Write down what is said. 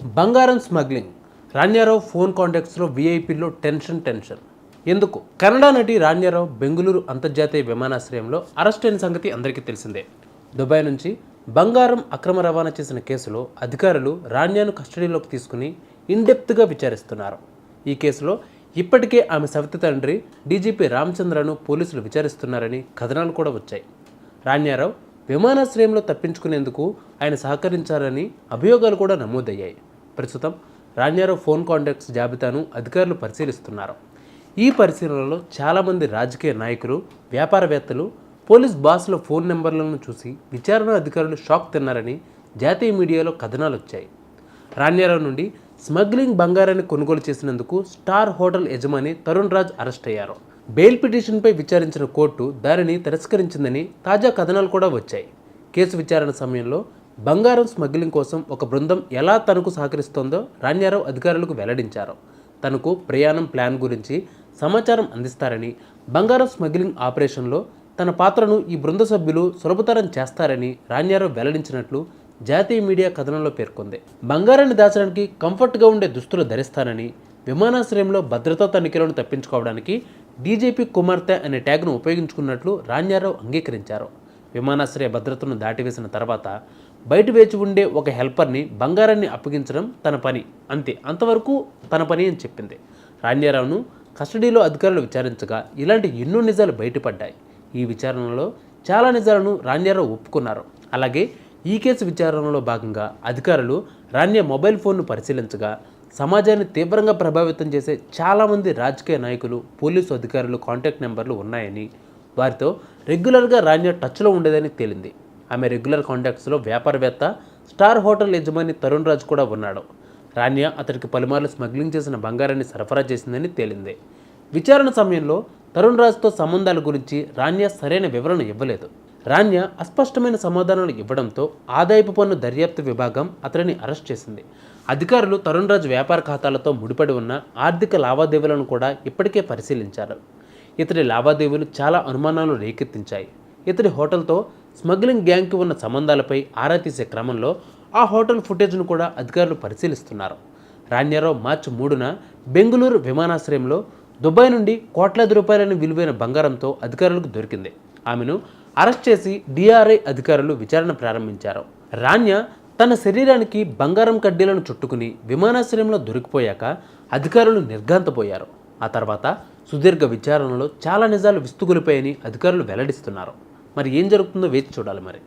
బంగారం smuggling. Ranya Rao phone కాంటాక్ట్స్లో వీఐపీలో టెన్షన్. ఎందుకు? కన్నడ నటి రాణ్యారావు బెంగళూరు అంతర్జాతీయ విమానాశ్రయంలో అరెస్ట్ అయిన సంగతి అందరికీ తెలిసిందే. దుబాయ్ నుంచి బంగారం అక్రమ రవాణా చేసిన కేసులో అధికారులు రాణ్యాను కస్టడీలోకి తీసుకుని ఇన్డెప్త్గా విచారిస్తున్నారు. ఈ కేసులో ఇప్పటికే ఆమె సవితి తండ్రి డీజీపీ రామచంద్రను పోలీసులు విచారిస్తున్నారని కథనాలు కూడా వచ్చాయి. రాణ్యారావు విమానాశ్రయంలో తప్పించుకునేందుకు ఆయన సహకరించారని అభియోగాలు కూడా నమోదయ్యాయి. ప్రస్తుతం రాణ్యారావు ఫోన్ కాంటాక్ట్స్ జాబితాను అధికారులు పరిశీలిస్తున్నారు. ఈ పరిశీలనలో చాలామంది రాజకీయ నాయకులు, వ్యాపారవేత్తలు, పోలీస్ బాస్ల ఫోన్ నెంబర్లను చూసి విచారణ అధికారులు షాక్ తిన్నారని జాతీయ మీడియాలో కథనాలు వచ్చాయి. రాణ్యారావు నుండి స్మగ్లింగ్ బంగారాన్ని కొనుగోలు చేసినందుకు స్టార్ హోటల్ యజమాని తరుణ్ రాజ్ అరెస్ట్ అయ్యారు. బెయిల్ పిటిషన్పై విచారించిన కోర్టు దానిని తిరస్కరించిందని తాజా కథనాలు కూడా వచ్చాయి. కేసు విచారణ సమయంలో బంగారం స్మగ్లింగ్ కోసం ఒక బృందం ఎలా తనకు సహకరిస్తోందో రాణ్యారావు అధికారులకు వెల్లడించారు. తనకు ప్రయాణం ప్లాన్ గురించి సమాచారం అందిస్తారని, బంగారం స్మగ్లింగ్ ఆపరేషన్లో తన పాత్రను ఈ బృంద సభ్యులు సులభతరం చేస్తారని రాణ్యారావు వెల్లడించినట్లు జాతీయ మీడియా కథనంలో పేర్కొంది. బంగారాన్ని దాచడానికి కంఫర్ట్గా ఉండే దుస్తులు ధరిస్తానని, విమానాశ్రయంలో భద్రతా తనిఖీలను తప్పించుకోవడానికి డీజీపీ కుమార్తె అనే ట్యాగ్ను ఉపయోగించుకున్నట్లు రాణ్యారావు అంగీకరించారు. విమానాశ్రయ భద్రతను దాటివేసిన తర్వాత బయట వేచి ఉండే ఒక హెల్పర్ని బంగారాన్ని అప్పగించడం తన పని, అంతవరకు తన పని అని చెప్పింది. రాణ్యారావును కస్టడీలో అధికారులు విచారించగా ఇలాంటి ఎన్నో నిజాలు బయటపడ్డాయి. ఈ విచారణలో చాలా నిజాలను రాణ్యారావు ఒప్పుకున్నారు. అలాగే ఈ కేసు విచారణలో భాగంగా అధికారులు రాణ్య మొబైల్ ఫోన్ను పరిశీలించగా సమాజాన్ని తీవ్రంగా ప్రభావితం చేసే చాలామంది రాజకీయ నాయకులు, పోలీసు అధికారులు కాంటాక్ట్ నెంబర్లు ఉన్నాయని, వారితో రెగ్యులర్గా రాణ్య టచ్లో ఉండేదని తేలింది. ఆమె రెగ్యులర్ కాంటాక్ట్స్లో వ్యాపారవేత్త, స్టార్ హోటల్ యజమాని తరుణ్ రాజ్ కూడా ఉన్నాడు. రాణ్య అతడికి పలుమార్లు స్మగ్లింగ్ చేసిన బంగారాన్ని సరఫరా చేసిందని తేలింది. విచారణ సమయంలో తరుణ్ రాజ్తో సంబంధాల గురించి రాణ్య సరైన వివరణ ఇవ్వలేదు. రాణ్య అస్పష్టమైన సమాధానాలు ఇవ్వడంతో ఆదాయపు పన్ను దర్యాప్తు విభాగం అతడిని అరెస్ట్ చేసింది. అధికారులు తరుణ్ రాజ్ వ్యాపార ఖాతాలతో ముడిపడి ఉన్న ఆర్థిక లావాదేవీలను కూడా ఇప్పటికే పరిశీలించారు. ఇతడి లావాదేవీలు చాలా అనుమానాలు రేకెత్తించాయి. ఇతడి హోటల్తో స్మగ్లింగ్ గ్యాంగ్కి ఉన్న సంబంధాలపై ఆరా తీసే క్రమంలో ఆ హోటల్ ఫుటేజ్ను కూడా అధికారులు పరిశీలిస్తున్నారు. రాణ్యారావు మార్చి 3న బెంగళూరు విమానాశ్రయంలో దుబాయ్ నుండి కోట్లాది రూపాయలను విలువైన బంగారంతో అధికారులకు దొరికింది. ఆమెను అరెస్ట్ చేసి డిఆర్ఐ అధికారులు విచారణ ప్రారంభించారు. రాణ్య తన శరీరానికి బంగారం కడ్డీలను చుట్టుకుని విమానాశ్రయంలో దొరికిపోయాక అధికారులు నిర్ఘాంతపోయారు. ఆ తర్వాత సుదీర్ఘ విచారణలో చాలా నిజాలు విస్తుగొలిపాయని అధికారులు వెల్లడిస్తున్నారు. మరి ఏం జరుగుతుందో వేచి చూడాలి మరి.